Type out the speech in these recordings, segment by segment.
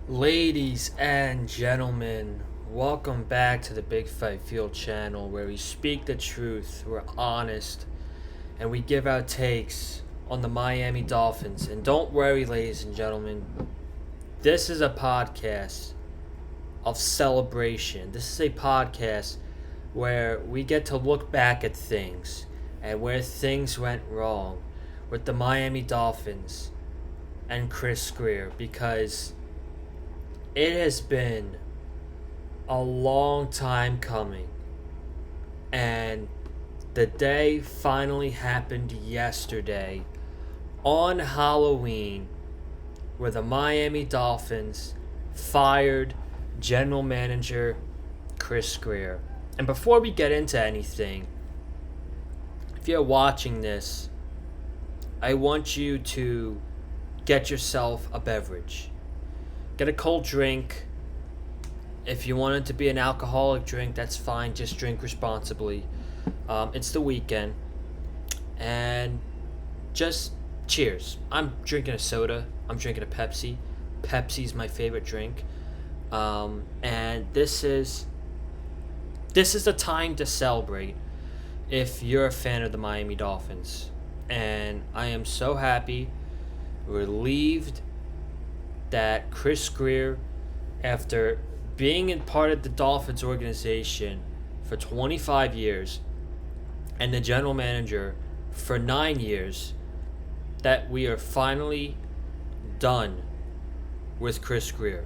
Ladies and gentlemen, welcome back to the Big Fight Field channel where we speak the truth, we're honest, and we give our takes on the Miami Dolphins. And don't worry, ladies and gentlemen, this is a podcast of celebration. This is a podcast where we get to look back at things and where things went wrong with the Miami Dolphins and Chris Grier, because it has been a long time coming, and the day finally happened yesterday on Halloween, where the Miami Dolphins fired general manager Chris Grier. And before we get into anything, if you're watching this, I want you to get yourself a beverage. Get a cold drink. If you want it to be an alcoholic drink, that's fine. Just drink responsibly. It's the weekend. And just cheers. I'm drinking a soda. I'm drinking a Pepsi. Pepsi's my favorite drink. And this is the time to celebrate if you're a fan of the Miami Dolphins. And I am so happy, relieved that Chris Grier, after being in part of the Dolphins organization for 25 years and the general manager for 9 years, that we are finally done with Chris Grier.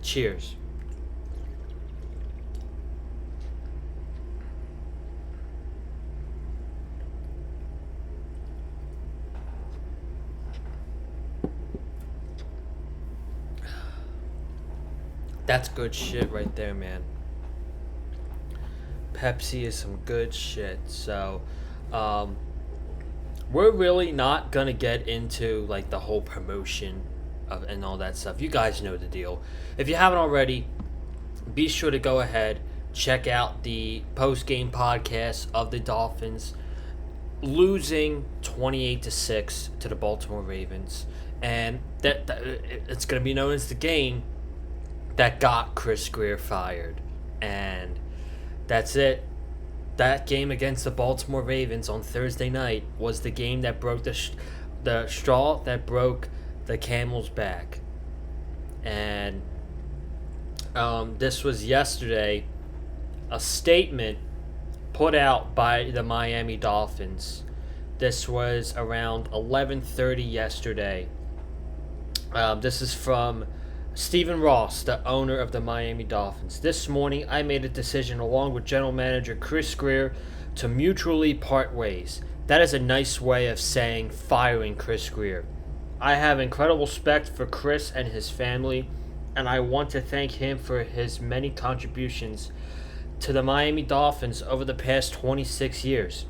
Cheers. That's good shit right there, man. Pepsi is some good shit. So, we're really not gonna get into like the whole promotion of and all that stuff. You guys know the deal. If you haven't already, be sure to go ahead, check out the post-game podcast of the Dolphins losing 28-6 to the Baltimore Ravens, and that it's gonna be known as the game that got Chris Grier fired. And that's it. That game against the Baltimore Ravens on Thursday night was the game that broke the straw that broke the camel's back. And this was yesterday, a statement put out by the Miami Dolphins. This was around 11:30 yesterday. This is from Stephen Ross, the owner of the Miami Dolphins. This morning, I made a decision along with general manager Chris Grier to mutually part ways. That is a nice way of saying firing Chris Grier. I have incredible respect for Chris and his family, and I want to thank him for his many contributions to the Miami Dolphins over the past 26 years.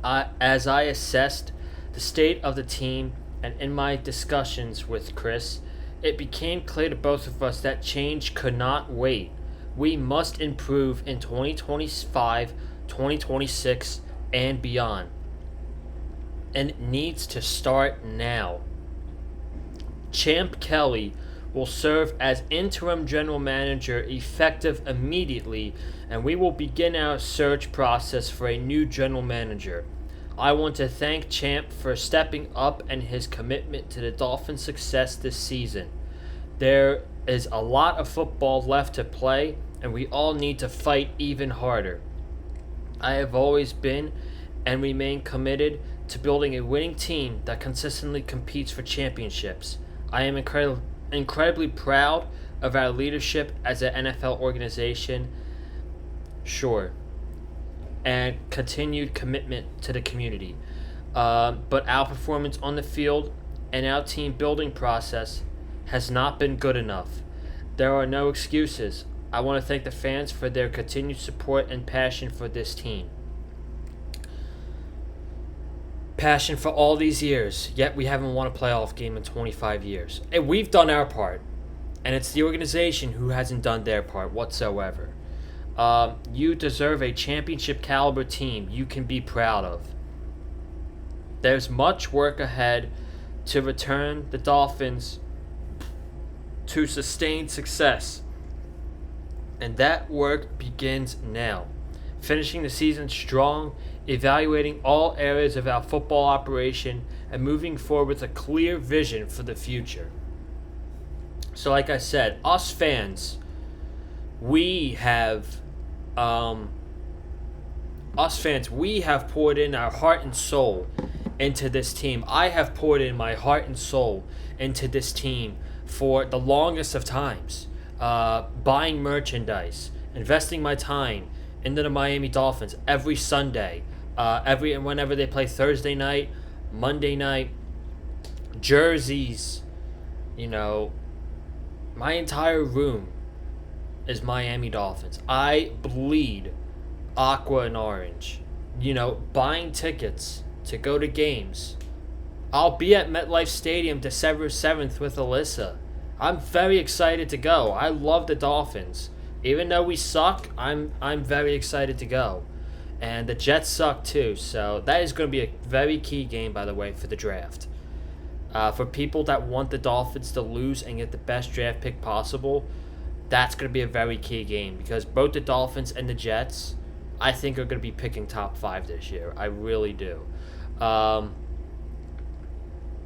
As I assessed the state of the team and in my discussions with Chris, it became clear to both of us that change could not wait. We must improve in 2025, 2026, and beyond. And it needs to start now. Champ Kelly will serve as interim general manager effective immediately, and we will begin our search process for a new general manager. I want to thank Champ for stepping up and his commitment to the Dolphins' success this season. There is a lot of football left to play, and we all need to fight even harder. I have always been and remain committed to building a winning team that consistently competes for championships. I am incredibly proud of our leadership as an NFL organization, sure, and continued commitment to the community. But our performance on the field and our team building process has not been good enough. There are no excuses. I want to thank the fans for their continued support and passion for this team. Passion for all these years, yet we haven't won a playoff game in 25 years. And we've done our part, and it's the organization who hasn't done their part whatsoever. You deserve a championship caliber team you can be proud of. There's much work ahead to return the Dolphins to sustain success. And that work begins now. Finishing the season strong, evaluating all areas of our football operation, and moving forward with a clear vision for the future. So like I said, us fans, we have poured in our heart and soul into this team. I have poured in my heart and soul into this team for the longest of times. Buying merchandise, investing my time into the Miami Dolphins every Sunday, whenever they play Thursday night, Monday night, jerseys, my entire room is Miami Dolphins. I bleed aqua and orange. Buying tickets to go to games. I'll be at MetLife Stadium December 7th with Alyssa. I'm very excited to go. I love the Dolphins. Even though we suck, I'm very excited to go. And the Jets suck too, so that is going to be a very key game, by the way, for the draft. For people that want the Dolphins to lose and get the best draft pick possible, that's going to be a very key game because both the Dolphins and the Jets, I think, are going to be picking top 5 this year. I really do.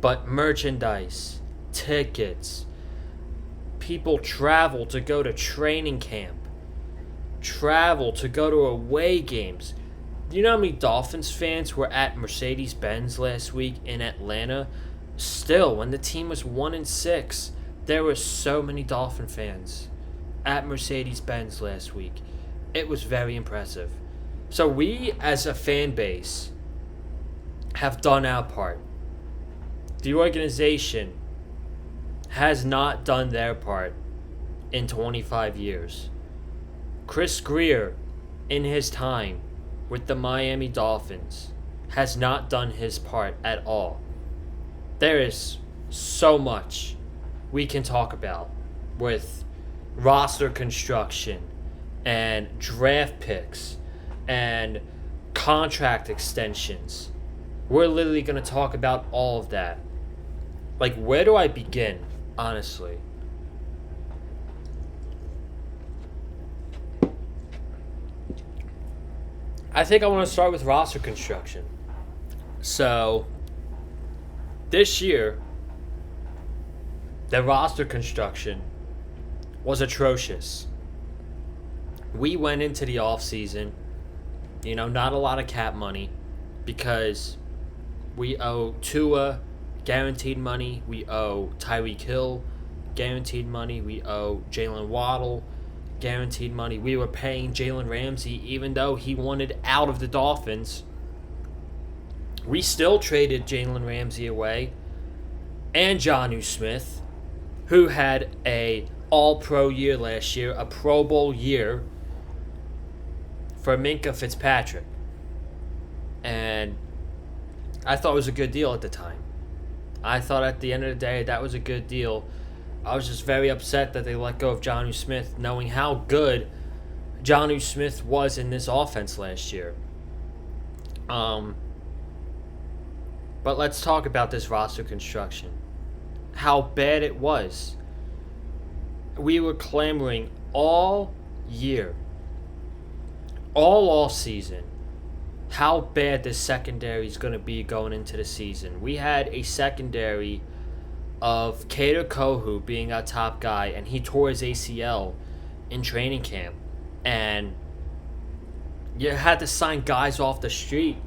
But merchandise, tickets, people travel to go to training camp, travel to go to away games. Do you know how many Dolphins fans were at Mercedes-Benz last week in Atlanta? Still, when the team was 1-6, there were so many Dolphin fans at Mercedes-Benz last week. It was very impressive. So we, as a fan base, have done our part. The organization has not done their part in 25 years. Chris Grier, in his time with the Miami Dolphins, has not done his part at all. There is so much we can talk about with roster construction and draft picks and contract extensions. We're literally going to talk about all of that. Like, where do I begin, honestly? I think I want to start with roster construction. So, this year, the roster construction was atrocious. We went into the offseason, not a lot of cap money because we owe Tua guaranteed money, we owe Tyreek Hill guaranteed money, we owe Jalen Waddle guaranteed money. We were paying Jalen Ramsey even though he wanted out of the Dolphins. We still traded Jalen Ramsey away and Jonnu Smith, who had a all-pro year last year, a Pro Bowl year, for Minkah Fitzpatrick. And I thought it was a good deal at the time. I thought at the end of the day that was a good deal. I was just very upset that they let go of Jonnu Smith, knowing how good Jonnu Smith was in this offense last year. But let's talk about this roster construction. How bad it was. We were clamoring all year, all season, how bad this secondary is going to be going into the season. We had a secondary of Kader Kohu being our top guy, and he tore his ACL in training camp. And you had to sign guys off the street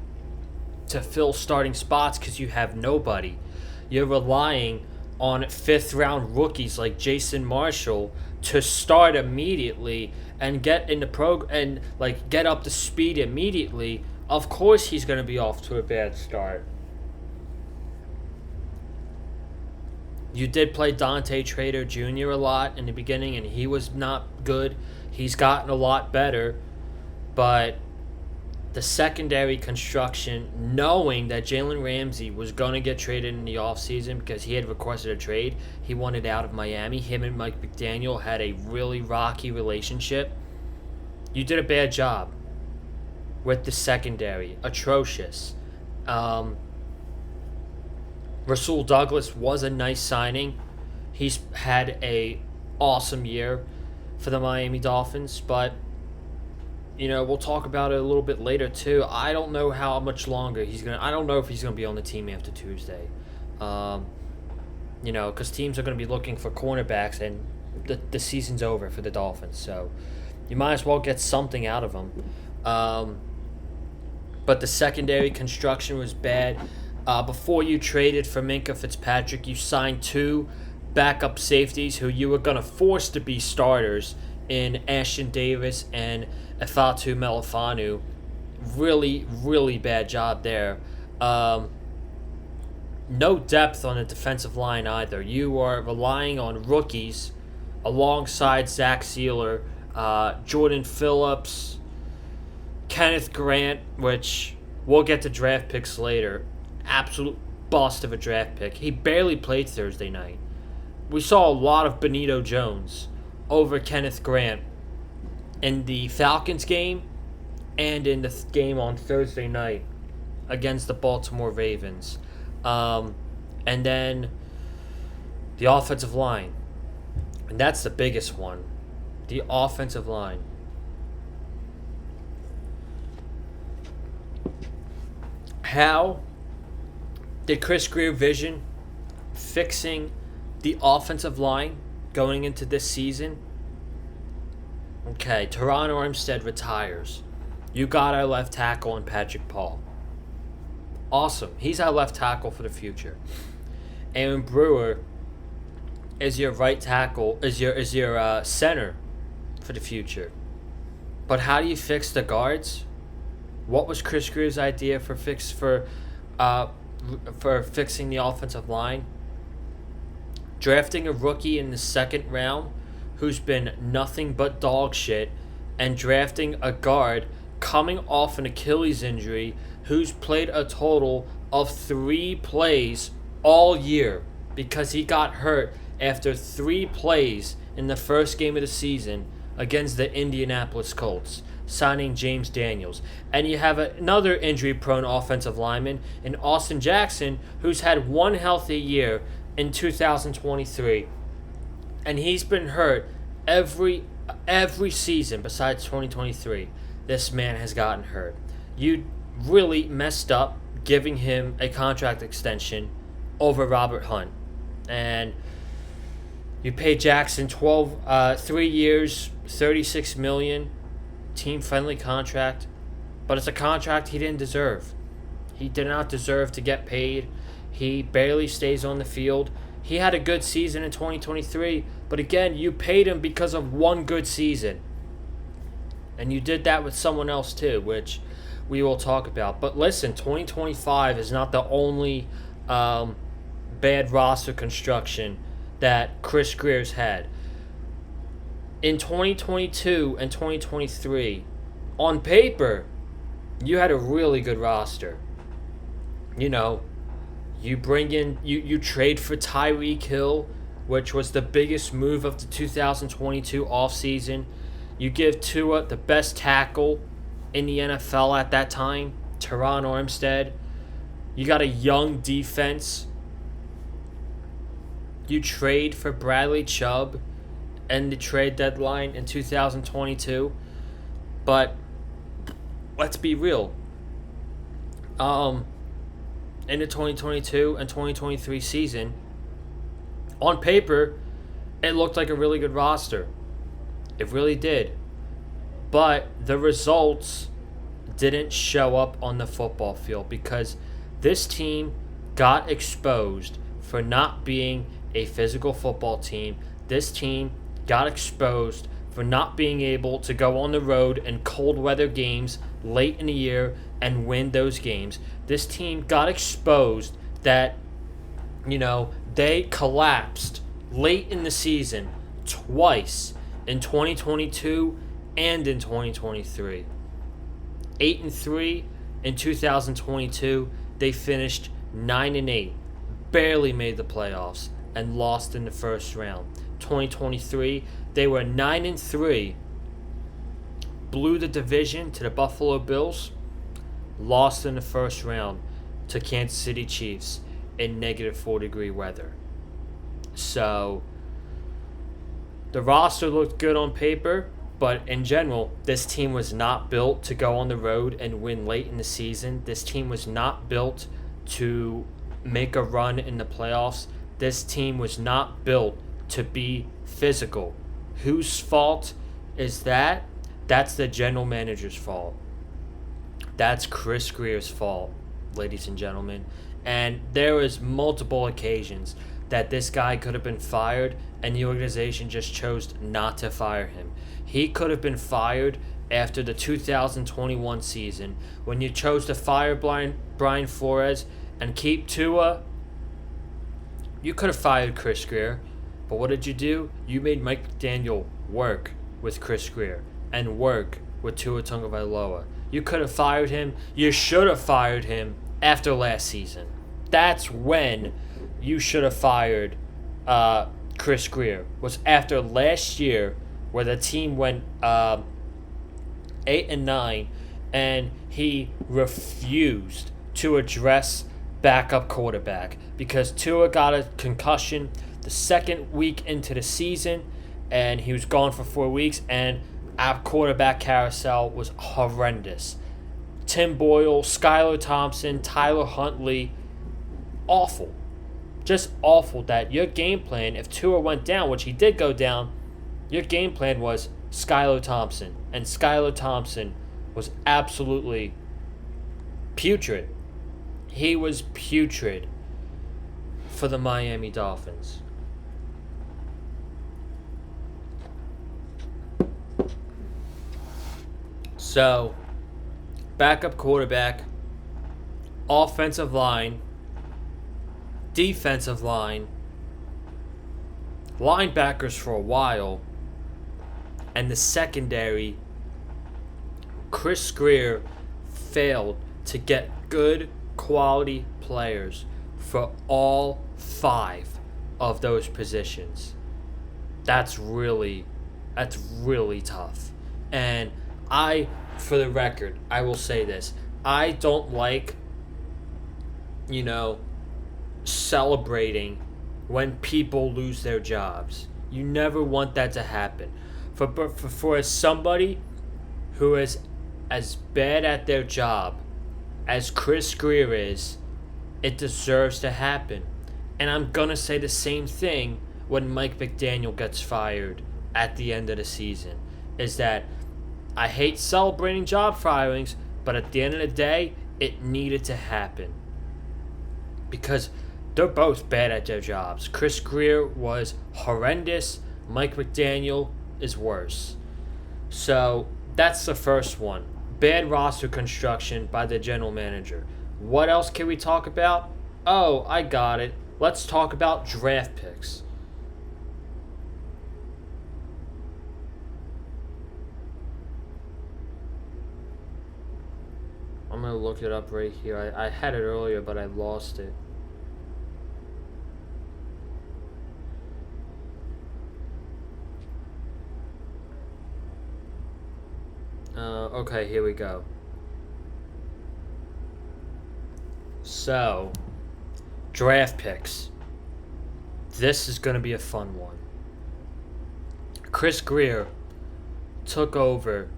to fill starting spots because you have nobody. You're relying on 5th-round rookies like Jason Marshall to start immediately and get in the and get up to speed immediately. Of course he's going to be off to a bad start. You did play Dante Trader Jr. a lot in the beginning, and he was not good. He's gotten a lot better, but the secondary construction, knowing that Jalen Ramsey was going to get traded in the offseason because he had requested a trade, he wanted out of Miami. Him and Mike McDaniel had a really rocky relationship. You did a bad job with the secondary. Atrocious. Rasul Douglas was a nice signing. He's had a awesome year for the Miami Dolphins, but we'll talk about it a little bit later too. I don't know how much longer I don't know if he's gonna be on the team after Tuesday. Because teams are gonna be looking for cornerbacks, and the season's over for the Dolphins. So you might as well get something out of them. But the secondary construction was bad. Before you traded for Minkah Fitzpatrick, you signed 2 backup safeties who you were gonna force to be starters in Ashton Davis and Ifeatu Melifonwu. Really, really bad job there. No depth on the defensive line either. You are relying on rookies alongside Zach Sealer, Jordan Phillips, Kenneth Grant, which we'll get to draft picks later. Absolute bust of a draft pick. He barely played Thursday night. We saw a lot of Benito Jones over Kenneth Grant in the Falcons game and in the game on Thursday night against the Baltimore Ravens. And then the offensive line. And that's the biggest one. The offensive line. How did Chris Grier vision fixing the offensive line going into this season? Okay, Teron Armstead retires. You got our left tackle in Patrick Paul. Awesome. He's our left tackle for the future. Aaron Brewer is your right tackle, is your center for the future. But how do you fix the guards? What was Chris Grier's idea for fixing the offensive line? Drafting a rookie in the second round who's been nothing but dog shit, and drafting a guard coming off an Achilles injury who's played a total of 3 plays all year because he got hurt after 3 plays in the first game of the season against the Indianapolis Colts, signing James Daniels. And you have another injury-prone offensive lineman in Austin Jackson, who's had 1 healthy year in 2023. And he's been hurt every season besides 2023. This man has gotten hurt. You really messed up giving him a contract extension over Robert Hunt. And you paid Jackson 3 years, $36 million, team-friendly contract. But it's a contract he didn't deserve. He did not deserve to get paid. He barely stays on the field. He had a good season in 2023, but again, you paid him because of 1 good season. And you did that with someone else too, which we will talk about. But listen, 2025 is not the only bad roster construction that Chris Grier's had. In 2022 and 2023, on paper, you had a really good roster. You bring in, you trade for Tyreek Hill, which was the biggest move of the 2022 offseason. You give Tua the best tackle in the NFL at that time, Teron Armstead. You got a young defense. You trade for Bradley Chubb and the trade deadline in 2022. But let's be real. In the 2022 and 2023 season, on paper, it looked like a really good roster. It really did. But the results didn't show up on the football field because this team got exposed for not being a physical football team. This team got exposed for not being able to go on the road in cold weather games late in the year and win those games. This team got exposed that, they collapsed late in the season twice in 2022 and in 2023. 8-3 in 2022, they finished 9-8, barely made the playoffs, and lost in the first round. 2023, they were 9-3, blew the division to the Buffalo Bills, lost in the first round to Kansas City Chiefs in -4-degree weather. So, The roster looked good on paper, but in general, this team was not built to go on the road and win late in the season. This team was not built to make a run in the playoffs. This team was not built to be physical. Whose fault is that? That's the general manager's fault. That's Chris Grier's fault, ladies and gentlemen. And there was multiple occasions that this guy could have been fired and the organization just chose not to fire him. He could have been fired after the 2021 season when you chose to fire Brian Flores and keep Tua. You could have fired Chris Grier, but what did you do? You made Mike McDaniel work with Chris Grier and work with Tua Tagovailoa. You could have fired him. You should have fired him after last season. That's when you should have fired Chris Grier. Was after last year where the team went 8-9 and he refused to address backup quarterback because Tua got a concussion the second week into the season and he was gone for 4 weeks, and our quarterback carousel was horrendous. Tim Boyle, Skylar Thompson, Tyler Huntley, awful. Just awful that your game plan, if Tua went down, which he did go down, your game plan was Skylar Thompson. And Skylar Thompson was absolutely putrid. He was putrid for the Miami Dolphins. So, backup quarterback, offensive line, defensive line, linebackers for a while, and the secondary, Chris Grier failed to get good quality players for all 5 of those positions. That's really tough. And for the record, I will say this. I don't like, celebrating when people lose their jobs. You never want that to happen. For somebody who is as bad at their job as Chris Grier is, it deserves to happen. And I'm going to say the same thing when Mike McDaniel gets fired at the end of the season, is that I hate celebrating job firings, but at the end of the day, it needed to happen. Because they're both bad at their jobs. Chris Grier was horrendous. Mike McDaniel is worse. So that's the first one. Bad roster construction by the general manager. What else can we talk about? Oh, I got it. Let's talk about draft picks. I'm going to look it up right here. I had it earlier, but I lost it. Okay, here we go. So, draft picks. This is going to be a fun one. Chris Grier took over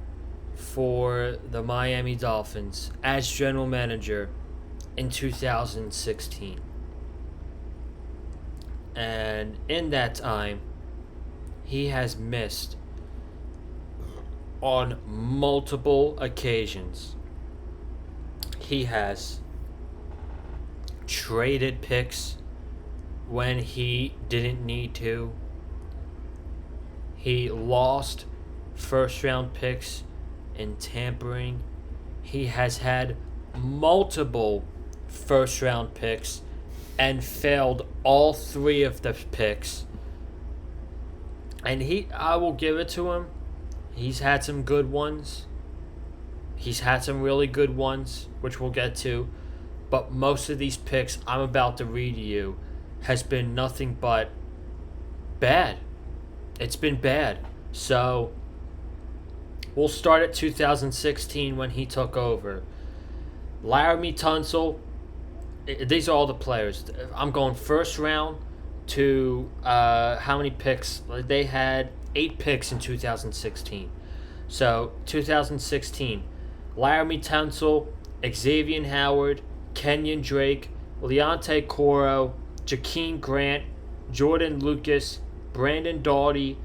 for the Miami Dolphins as general manager in 2016. And in that time, he has missed on multiple occasions. He has traded picks when he didn't need to. He lost first round picks in tampering. He has had multiple first round picks and failed all 3 of the picks. And I will give it to him. He's had some good ones. He's had some really good ones, which we'll get to. But most of these picks I'm about to read to you has been nothing but bad. It's been bad. So, we'll start at 2016 when he took over. Laramie Tunsil. These are all the players. I'm going first round to how many picks? They had 8 picks in 2016. So 2016, Laramie Tunsil, Xavier Howard, Kenyon Drake, Leonte Coro, Jakeem Grant, Jordan Lucas, Brandon Doughty,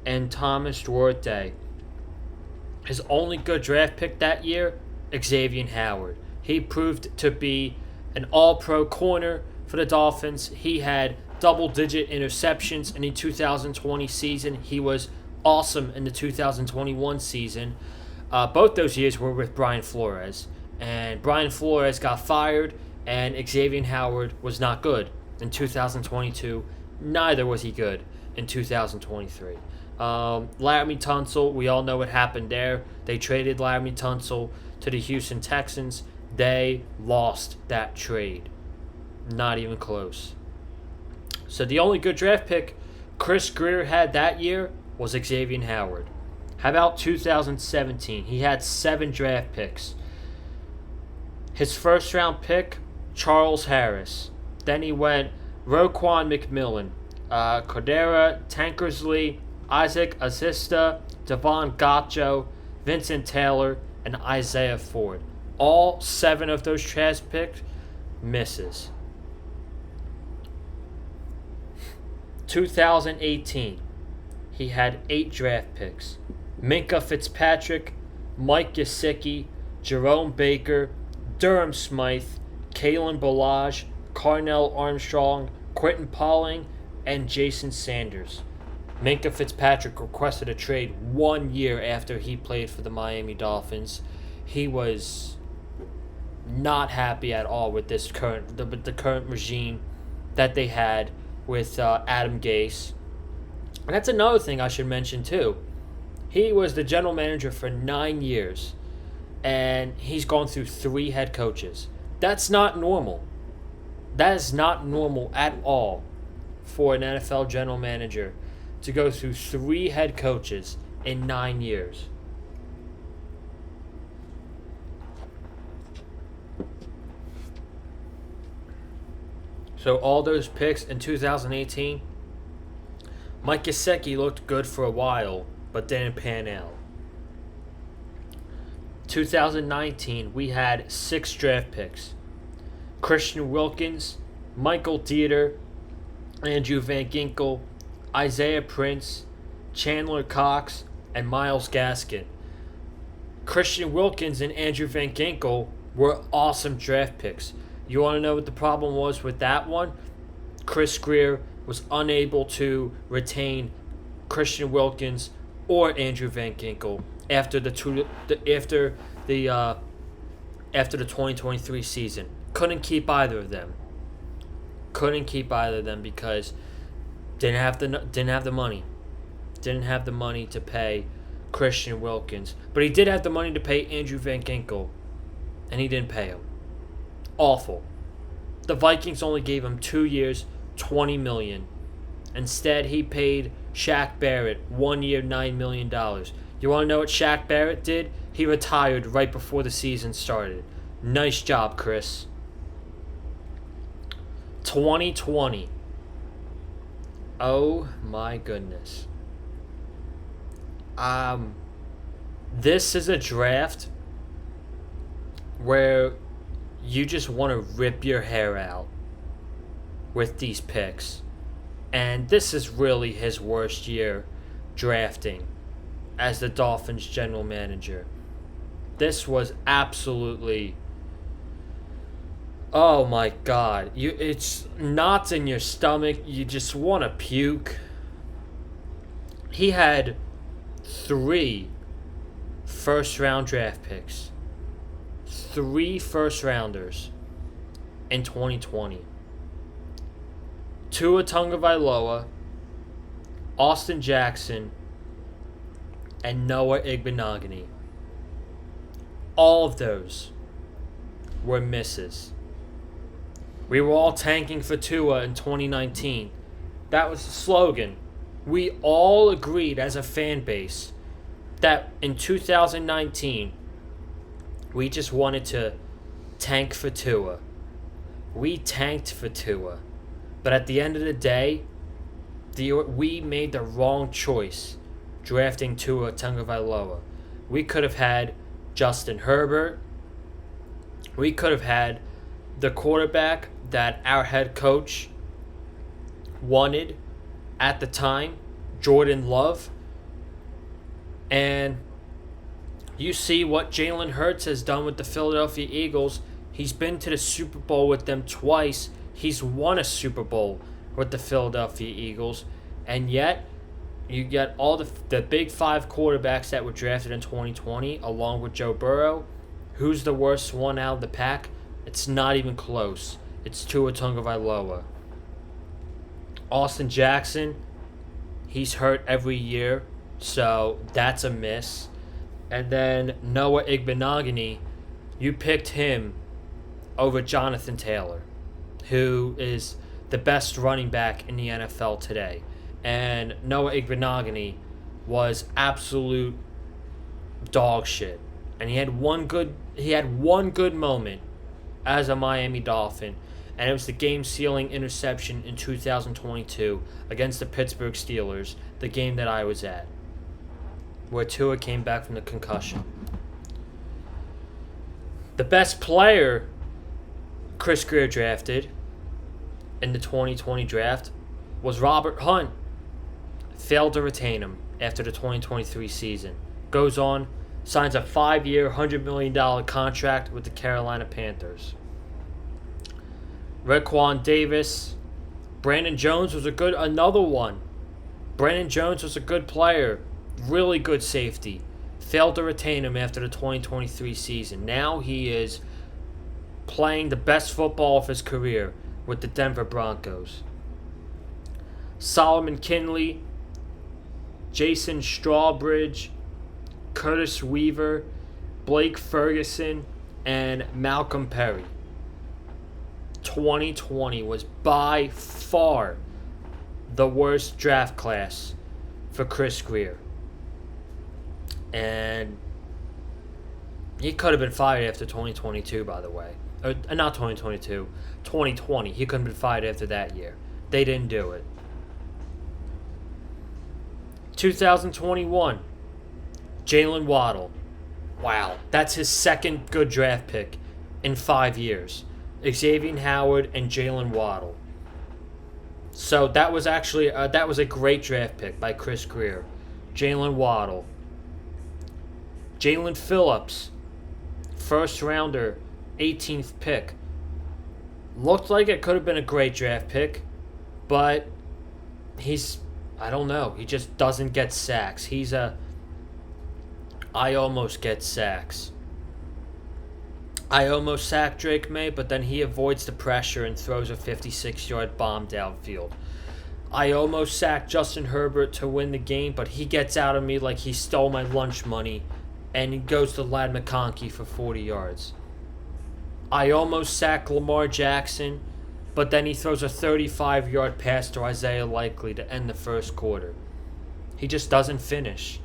and Thomas Duarte. His only good draft pick that year, Xavier Howard. He proved to be an all-pro corner for the Dolphins. He had double-digit interceptions in the 2020 season. He was awesome in the 2021 season. Both those years were with Brian Flores. And Brian Flores got fired, and Xavier Howard was not good in 2022. Neither was he good in 2023. Laramie Tunsil, we all know what happened there. They traded Laramie Tunsil to the Houston Texans. They lost that trade. Not even close. So the only good draft pick Chris Grier had that year was Xavier Howard. How about 2017? He had 7 draft picks. His first round pick, Charles Harris. Then he went Roquan McMillan, Cordera Tankersley, Isaac Azista, Devon Gotcho, Vincent Taylor, and Isaiah Ford. All 7 of those draft picks misses. 2018, he had 8 draft picks. Minka Fitzpatrick, Mike Gesicki, Jerome Baker, Durham Smythe, Kalen Ballage, Carnell Armstrong, Quentin Pauling, and Jason Sanders. Minka Fitzpatrick requested a trade 1 year after he played for the Miami Dolphins. He was not happy at all with the current regime that they had with Adam Gase. And that's another thing I should mention too. He was the general manager for 9 years, and he's gone through 3 head coaches. That's not normal. That is not normal at all for an NFL general manager to go through 3 head coaches in 9 years. So all those picks in 2018, Mike Gesicki looked good for a while, but didn't pan out. 2019, we had 6 draft picks. Christian Wilkins, Michael Dieter, Andrew Van Ginkel, Isaiah Prince, Chandler Cox, and Myles Gaskin. Christian Wilkins and Andrew Van Ginkel were awesome draft picks. You want to know what the problem was with that one? Chris Grier was unable to retain Christian Wilkins or Andrew Van Ginkel after the 2023 season. Couldn't keep either of them. Because didn't have the money. Didn't have the money to pay Christian Wilkins, but he did have the money to pay Andrew Van Ginkel, and he didn't pay him. Awful. The Vikings only gave him 2 years, $20 million. Instead, he paid Shaq Barrett 1 year, $9 million. You want to know what Shaq Barrett did? He retired right before the season started. Nice job, Chris. 2020. Oh my goodness. This is a draft where you just want to rip your hair out with these picks. And this is really his worst year drafting as the Dolphins general manager. This was absolutely, oh my God. It's knots in your stomach. You just want to puke. He had 3 first-round draft picks. 3 first-rounders in 2020. Tua Tagovailoa, Austin Jackson, and Noah Igbenogany. All of those were misses. We were all tanking for Tua in 2019. That was the slogan. We all agreed as a fan base that in 2019, we just wanted to tank for Tua. We tanked for Tua. But at the end of the day, we made the wrong choice drafting Tua Tagovailoa. We could have had Justin Herbert. We could have had the quarterback that our head coach wanted at the time, Jordan Love. And you see what Jalen Hurts has done with the Philadelphia Eagles. He's been to the Super Bowl with them twice. He's won a Super Bowl with the Philadelphia Eagles. And yet, you get all the big five quarterbacks that were drafted in 2020, along with Joe Burrow. Who's the worst one out of the pack? It's not even close. It's Tua Tagovailoa. Austin Jackson, he's hurt every year, so that's a miss. And then Noah Igbenogany, you picked him over Jonathan Taylor, who is the best running back in the NFL today. And Noah Igbenogany was absolute dog shit. And he had one good moment as a Miami Dolphin, and it was the game-sealing interception in 2022 against the Pittsburgh Steelers, the game that I was at, where Tua came back from the concussion. The best player Chris Grier drafted in the 2020 draft was Robert Hunt. Failed to retain him after the 2023 season. Goes on, signs a 5-year, $100 million contract with the Carolina Panthers. Raekwon Davis. Brandon Jones was another one. Brandon Jones was a good player. Really good safety. Failed to retain him after the 2023 season. Now he is playing the best football of his career with the Denver Broncos. Solomon Kinley, Jason Strawbridge, Curtis Weaver, Blake Ferguson, and Malcolm Perry. 2020 was by far the worst draft class for Chris Grier. And he could have been fired after 2022, by the way. Not 2022, 2020. He couldn't have been fired after that year. They didn't do it. 2021, Jalen Waddle. Wow, that's his second good draft pick in 5 years. Xavier Howard and Jalen Waddle. So that was actually a great draft pick by Chris Grier. Jalen Waddle. Jalen Phillips, first rounder, 18th pick. Looked like it could have been a great draft pick, but I don't know. He just doesn't get sacks. I almost get sacks. I almost sacked Drake May, but then he avoids the pressure and throws a 56-yard bomb downfield. I almost sacked Justin Herbert to win the game, but he gets out of me like he stole my lunch money, and he goes to Ladd McConkey for 40 yards. I almost sacked Lamar Jackson, but then he throws a 35-yard pass to Isaiah Likely to end the first quarter. He just doesn't finish.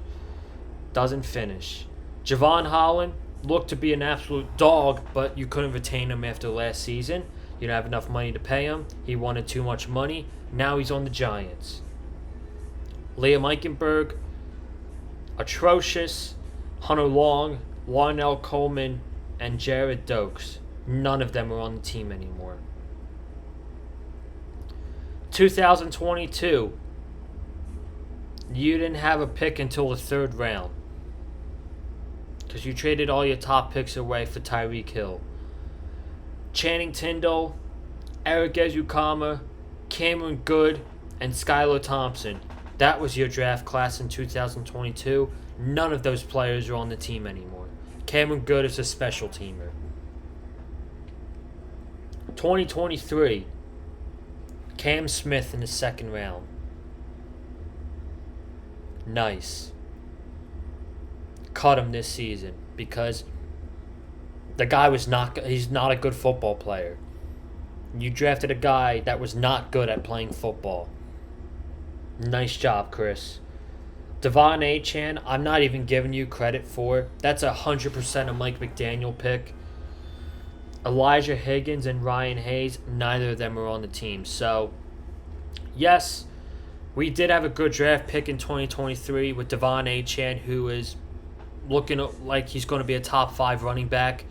Javon Holland looked to be an absolute dog, but you couldn't retain him after last season. You didn't have enough money to pay him. He wanted too much money. Now he's on the Giants. Liam Eichenberg, atrocious. Hunter Long, Larnell Coleman, and Jared Dokes. None of them are on the team anymore. 2022, you didn't have a pick until the third round, because you traded all your top picks away for Tyreek Hill. Channing Tindall, Eric Ezukama, Cameron Good, and Skylar Thompson. That was your draft class in 2022. None of those players are on the team anymore. Cameron Good is a special teamer. 2023, Cam Smith in the second round. Nice. Cut him this season because the guy he's not a good football player. You drafted a guy that was not good at playing football. Nice job, Chris. Devon Achane, I'm not even giving you credit for. That's 100% a Mike McDaniel pick. Elijah Higgins and Ryan Hayes, neither of them are on the team. So, yes, We did have a good draft pick in 2023 with Devon Achane, who is looking like he's going to be a top 5 running back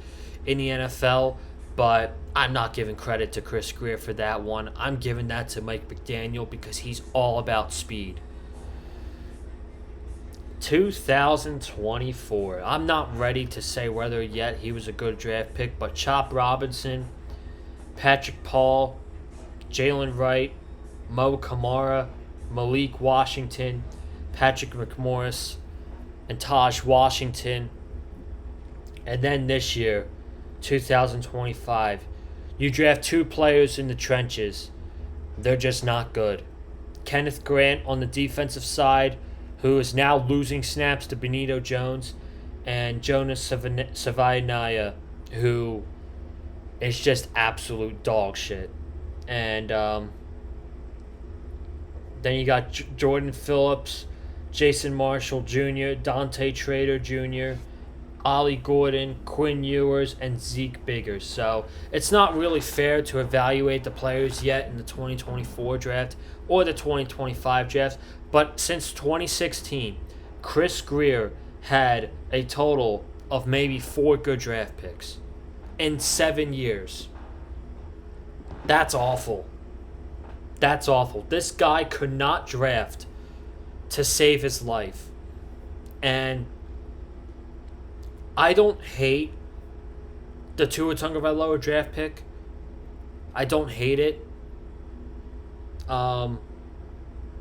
in the NFL, but I'm not giving credit to Chris Grier for that one. I'm giving that to Mike McDaniel because he's all about speed. 2024. I'm not ready to say whether yet he was a good draft pick, but Chop Robinson, Patrick Paul, Jalen Wright, Mo Kamara, Malik Washington, Patrick McMorris, and Taj Washington. And then this year, 2025, you draft 2 players in the trenches. They're just not good. Kenneth Grant on the defensive side, who is now losing snaps to Benito Jones, and Jonas Savaiinaea, who is just absolute dog shit. And then you got Jordan Phillips, Jason Marshall Jr., Dante Trader Jr., Ollie Gordon, Quinn Ewers, and Zeke Biggers. So it's not really fair to evaluate the players yet in the 2024 draft or the 2025 draft. But since 2016, Chris Grier had a total of maybe 4 good draft picks in 7 years. That's awful. That's awful. This guy could not draft to save his life. And I don't hate the Tua Tagovailoa draft pick. I don't hate it.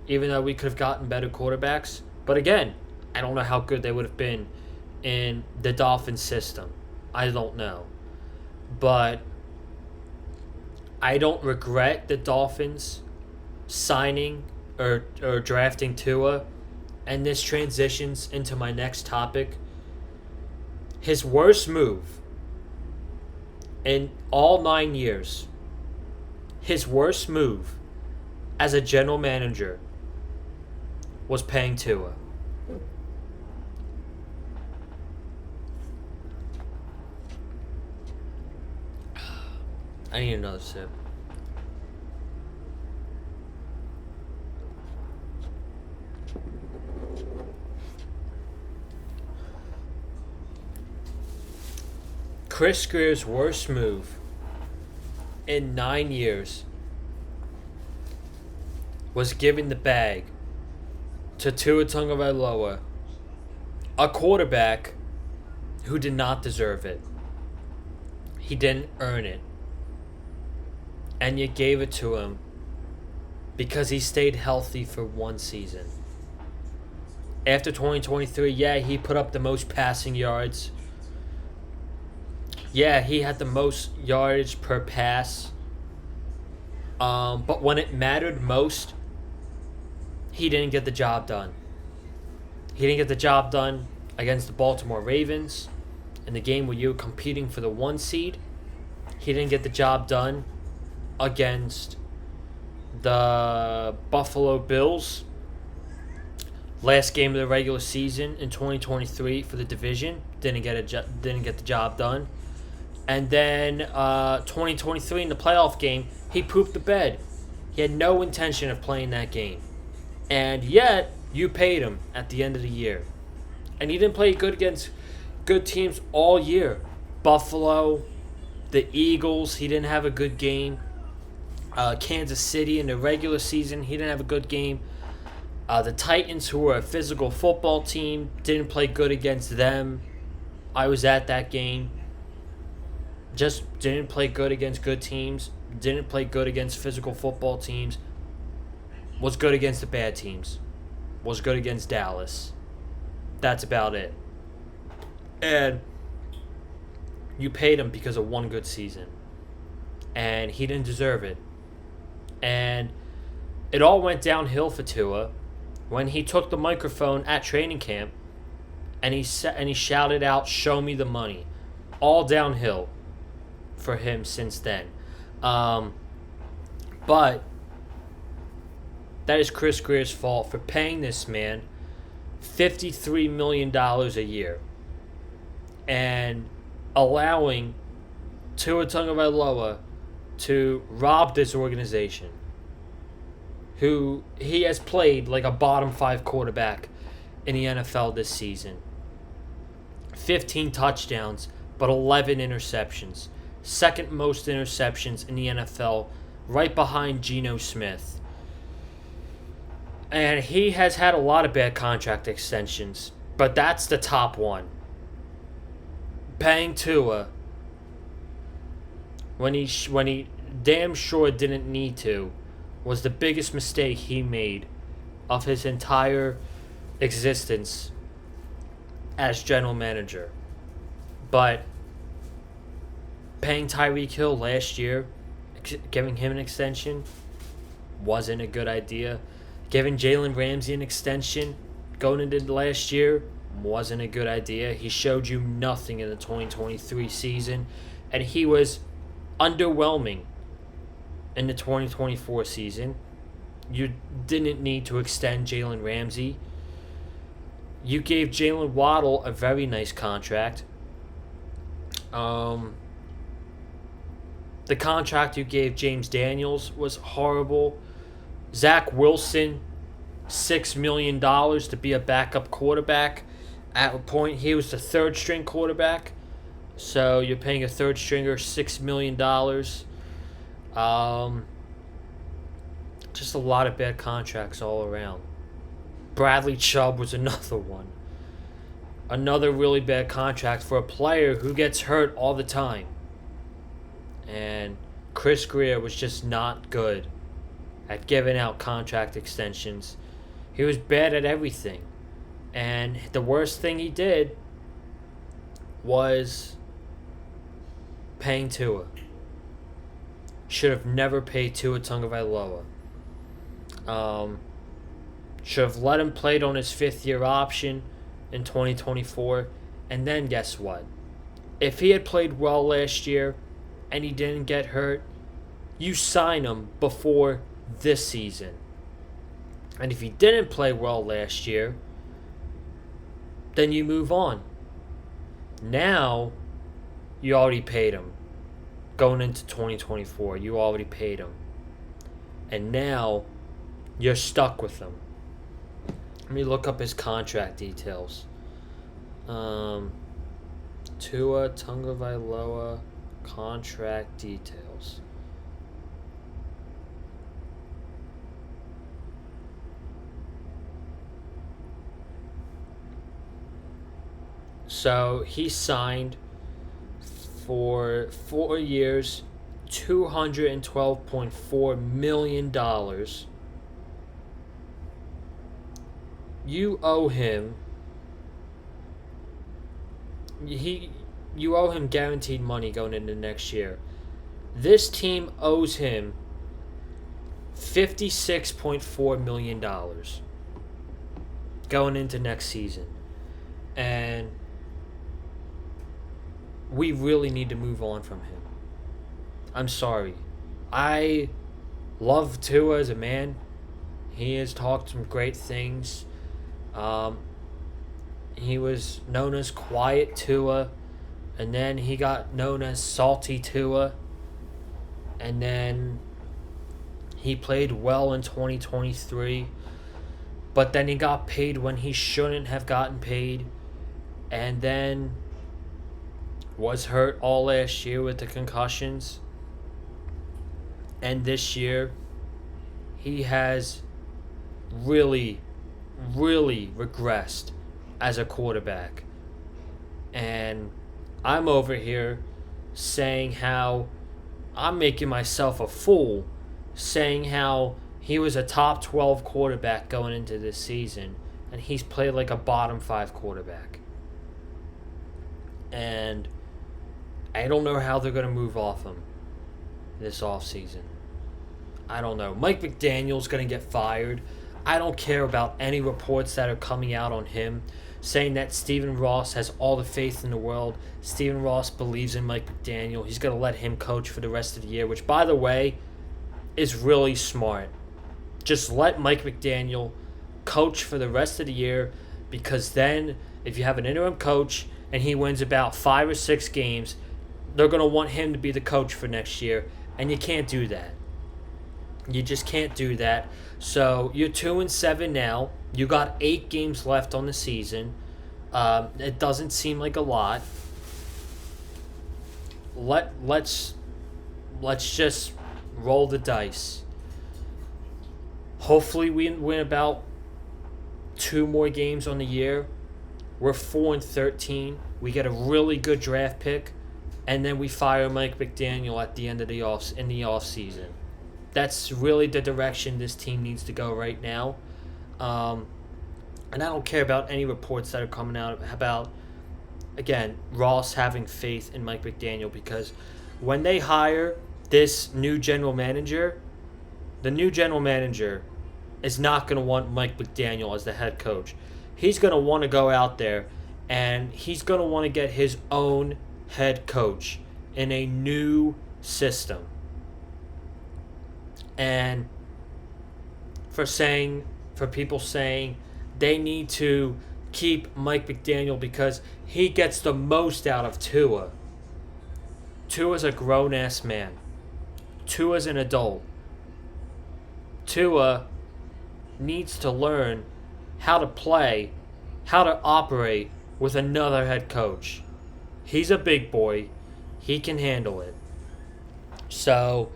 Even though we could have gotten better quarterbacks. But again, I don't know how good they would have been in the Dolphins system. I don't know. But I don't regret the Dolphins signing or drafting Tua. And this transitions into my next topic. His worst move in all 9 years, his worst move as a general manager was paying Tua. I need another sip. Chris Grier's worst move in 9 years was giving the bag to Tua Tagovailoa, a quarterback who did not deserve it. He didn't earn it. And you gave it to him because he stayed healthy for 1 season. After 2023, yeah, he put up the most passing yards. Yeah, he had the most yardage per pass. But when it mattered most, he didn't get the job done. He didn't get the job done against the Baltimore Ravens in the game where you were competing for the 1 seed. He didn't get the job done against the Buffalo Bills. Last game of the regular season in 2023 for the division. Didn't get the job done. And then 2023 in the playoff game, he pooped the bed. He had no intention of playing that game. And yet, you paid him at the end of the year. And he didn't play good against good teams all year. Buffalo, the Eagles, he didn't have a good game. Kansas City in the regular season, he didn't have a good game. The Titans, who were a physical football team, didn't play good against them. I was at that game. Just didn't play good against good teams. Didn't play good against physical football teams. Was good against the bad teams. Was good against Dallas. That's about it. And you paid him because of 1 good season. And he didn't deserve it. And it all went downhill for Tua when he took the microphone at training camp and he shouted out, "Show me the money." All downhill for him since then. But that is Chris Grier's fault for paying this man $53 million a year and allowing Tua Tagovailoa to rob this organization, who he has played like a bottom 5 quarterback in the NFL this season. 15 touchdowns, but 11 interceptions. Second most interceptions in the NFL, right behind Geno Smith. And he has had a lot of bad contract extensions, but that's the top one. Paying Tua when he damn sure didn't need to was the biggest mistake he made of his entire existence as general manager. But paying Tyreek Hill last year, giving him an extension, wasn't a good idea. Giving Jalen Ramsey an extension going into last year wasn't a good idea. He showed you nothing in the 2023 season, and he was underwhelming in the 2024 season. You didn't need to extend Jalen Ramsey. You gave Jalen Waddle a very nice contract. The contract you gave James Daniels was horrible. Zach Wilson, $6 million to be a backup quarterback. At a point, he was the third-string quarterback. So you're paying a third-stringer $6 million. Just a lot of bad contracts all around. Bradley Chubb was another one. Another really bad contract for a player who gets hurt all the time. And Chris Grier was just not good at giving out contract extensions. He was bad at everything. And the worst thing he did was paying Tua. Should have never paid Tua Tagovailoa. Should have let him play on his 5th-year option in 2024. And then guess what? If he had played well last year and he didn't get hurt, you sign him before this season. And if he didn't play well last year, then you move on. Now, you already paid him. Going into 2024, you already paid him. And now, you're stuck with him. Let me look up his contract details. Tua Tagovailoa contract details. So he signed for 4 years, $212.4 million. You owe him. You owe him guaranteed money going into next year. This team owes him $56.4 million going into next season. And we really need to move on from him. I'm sorry. I love Tua as a man. He has talked some great things. He was known as Quiet Tua, and then he got known as Salty Tua, and then he played well in 2023, but then he got paid when he shouldn't have gotten paid, and then was hurt all last year with the concussions. And this year, he has really regressed as a quarterback. And I'm over here saying how I'm making myself a fool, saying how he was a top 12 quarterback going into this season, and he's played like a bottom 5 quarterback. And I don't know how they're going to move off him this offseason. I don't know. Mike McDaniel's going to get fired. I don't care about any reports that are coming out on him saying that Stephen Ross has all the faith in the world. Stephen Ross believes in Mike McDaniel. He's going to let him coach for the rest of the year, which, by the way, is really smart. Just let Mike McDaniel coach for the rest of the year, because then if you have an interim coach and he wins about 5 or 6 games, they're going to want him to be the coach for next year, and you can't do that. You just can't do that. So you're 2-7 now. You got 8 games left on the season. It doesn't seem like a lot. Let's just roll the dice. Hopefully we win about 2 more games on the year. We're 4-13. We get a really good draft pick, and then we fire Mike McDaniel at the end of the off season. That's really the direction this team needs to go right now. And I don't care about any reports that are coming out about, again, Ross having faith in Mike McDaniel, because when they hire this new general manager, the new general manager is not going to want Mike McDaniel as the head coach. He's going to want to go out there and he's going to want to get his own head coach in a new system. And for people saying they need to keep Mike McDaniel because he gets the most out of Tua. Tua's a grown-ass man. Tua's an adult. Tua needs to learn how to play, how to operate with another head coach. He's a big boy. He can handle it. So,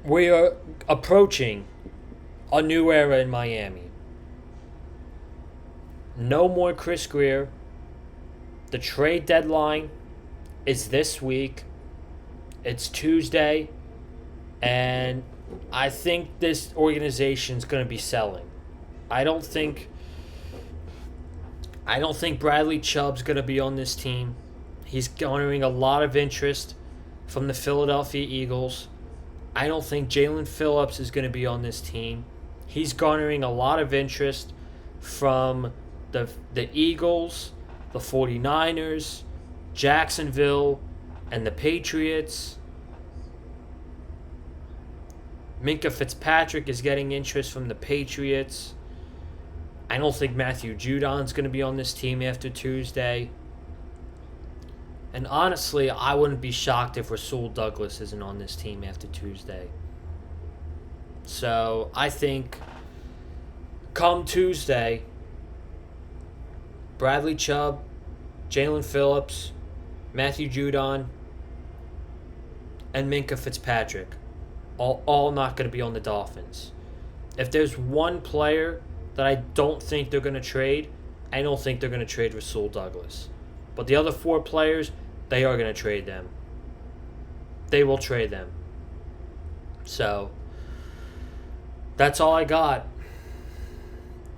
we are approaching a new era in Miami. No more Chris Grier. The trade deadline is this week. It's Tuesday. And I think this organization's going to be selling. I don't think Bradley Chubb's going to be on this team. He's garnering a lot of interest from the Philadelphia Eagles. I don't think Jalen Phillips is going to be on this team. He's garnering a lot of interest from the Eagles, the 49ers, Jacksonville, and the Patriots. Minkah Fitzpatrick is getting interest from the Patriots. I don't think Matthew Judon's going to be on this team after Tuesday. And honestly, I wouldn't be shocked if Rasul Douglas isn't on this team after Tuesday. So I think come Tuesday, Bradley Chubb, Jalen Phillips, Matthew Judon, and Minkah Fitzpatrick all not going to be on the Dolphins. If there's one player that I don't think they're going to trade, I don't think they're going to trade Rasul Douglas. But the other 4 players, they are going to trade them. They will trade them. So, that's all I got.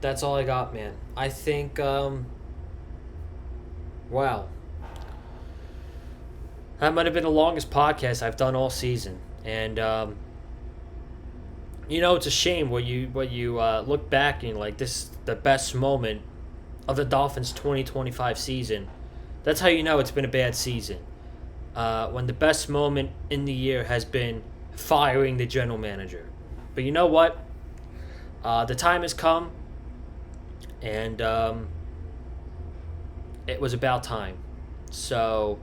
That's all I got, man. I think, wow. That might have been the longest podcast I've done all season. And, it's a shame when you look back and like this is the best moment of the Dolphins' 2025 season. That's how you know it's been a bad season. When the best moment in the year has been firing the general manager. But you know what? The time has come, and it was about time. So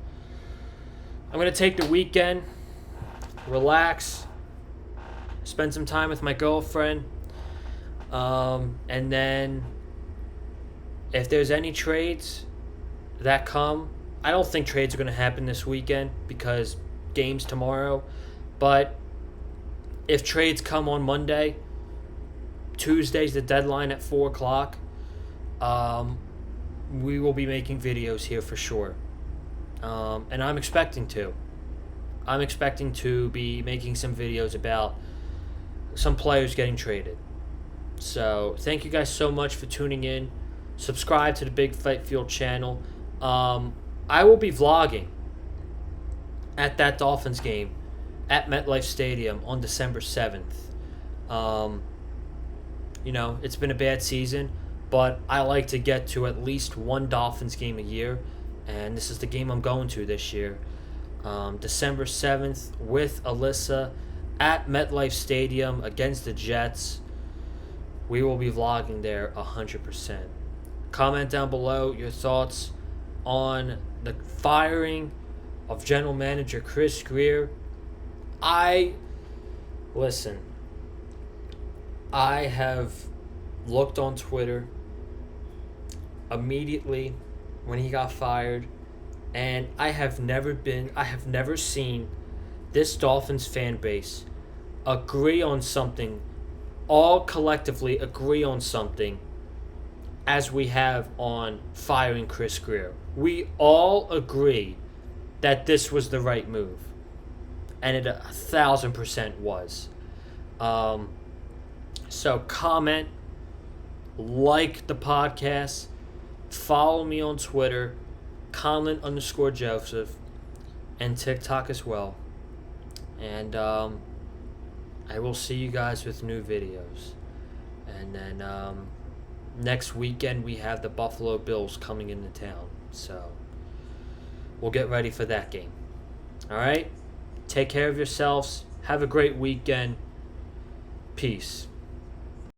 I'm going to take the weekend, relax, spend some time with my girlfriend, and then if there's any trades that come, I don't think trades are going to happen this weekend because games tomorrow, but if trades come on Monday, Tuesday's the deadline at 4 o'clock, we will be making videos here for sure, and I'm expecting to be making some videos about some players getting traded. So thank you guys so much for tuning in. Subscribe to the Big Fight Field channel. I will be vlogging at that Dolphins game at MetLife Stadium on December 7th. It's been a bad season, but I like to get to at least one Dolphins game a year, and this is the game I'm going to this year. December 7th with Alyssa at MetLife Stadium against the Jets. We will be vlogging there 100%. Comment down below your thoughts on the firing of general manager Chris Grier. Listen, I have looked on Twitter immediately when he got fired, and I have never seen this Dolphins fan base agree on something, all collectively agree on something as we have on firing Chris Grier. We all agree that this was the right move, and it 1,000% was. So comment, like the podcast, follow me on Twitter, Conlon_Joseph, and TikTok as well. And I will see you guys with new videos. And then next weekend we have the Buffalo Bills coming into town. So we'll get ready for that game. All right? Take care of yourselves. Have a great weekend. Peace.